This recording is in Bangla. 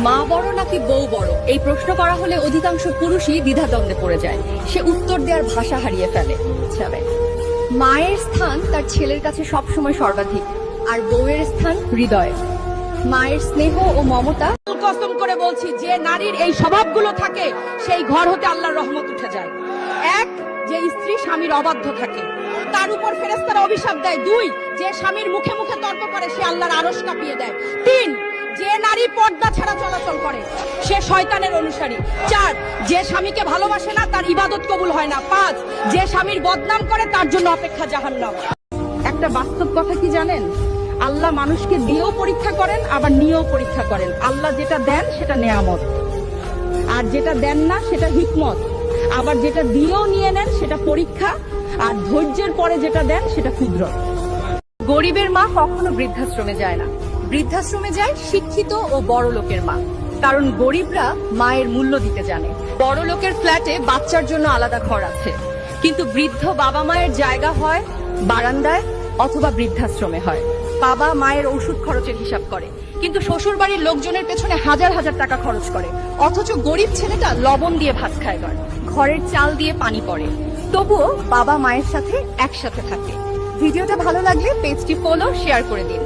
মা বড় নাকি বউ বড়, এই প্রশ্ন করা হলে অধিকাংশ পুরুষই দ্বিধাদ্বন্দ্বে পড়ে যায়। সে উত্তর দেওয়ার ভাষা হারিয়ে ফেলে। মায়ের স্থান তার ছেলের কাছে সবসময় সর্বাধিক, আর বউয়ের স্থান হৃদয়ে। মায়ের স্নেহ ও মমতা। কসম করে বলছি, যে নারীর এই স্বভাবগুলো থাকে সেই ঘর হতে আল্লাহর রহমত উঠে যায়। এক, যে স্ত্রী স্বামীর অবাধ্য থাকে, তার উপর ফেরেশতারা অভিশাপ দেয়। দুই, যে স্বামীর মুখে মুখে তর্ক করে সে আল্লাহর আরশ কাঁপিয়ে দেয়। তিন, যে নারী পর্দা ছাড়া চলাচল করে সে শয়তানের অনুসারী। চার, যে স্বামীকে ভালোবাসে না তার ইবাদত কবুল হয় না। পাঁচ, যে স্বামীর বদনাম করে তার জন্য অপেক্ষা জাহান্নাম। একটা বাস্তব কথা কি জানেন? আল্লাহ মানুষকে দিয়েও পরীক্ষা করেন, আবার নিয়েও পরীক্ষা করেন। আল্লাহ যেটা দেন সেটা নেয়ামত, আর যেটা দেন না সেটা হিকমত। আবার যেটা দিয়েও নিয়ে নেন সেটা পরীক্ষা, আর ধৈর্যের পরে যেটা দেন সেটা কুদরত। গরিবের মা কখনো বৃদ্ধাশ্রমে যায় না, বৃদ্ধাশ্রমে যায় শিক্ষিত ও বড় লোকের মা। কারণ গরিবরা মায়ের মূল্য দিতে জানে। বড় লোকের ফ্ল্যাটে বাচ্চার জন্য আলাদা ঘর আছে, কিন্তু বৃদ্ধ বাবা মায়ের জায়গা হয় বারান্দায় অথবা বৃদ্ধাশ্রমে হয়। বাবা মায়ের ওষুধ খরচের হিসাব করে, কিন্তু শ্বশুর বাড়ির লোকজনের পেছনে হাজার হাজার টাকা খরচ করে। অথচ গরিব ছেলেটা লবণ দিয়ে ভাত খায়, ঘরের চাল দিয়ে পানি পড়ে, তবুও বাবা মায়ের সাথে একসাথে থাকে। ভিডিওটা ভালো লাগলে পেজটি ফলো, শেয়ার করে দিন।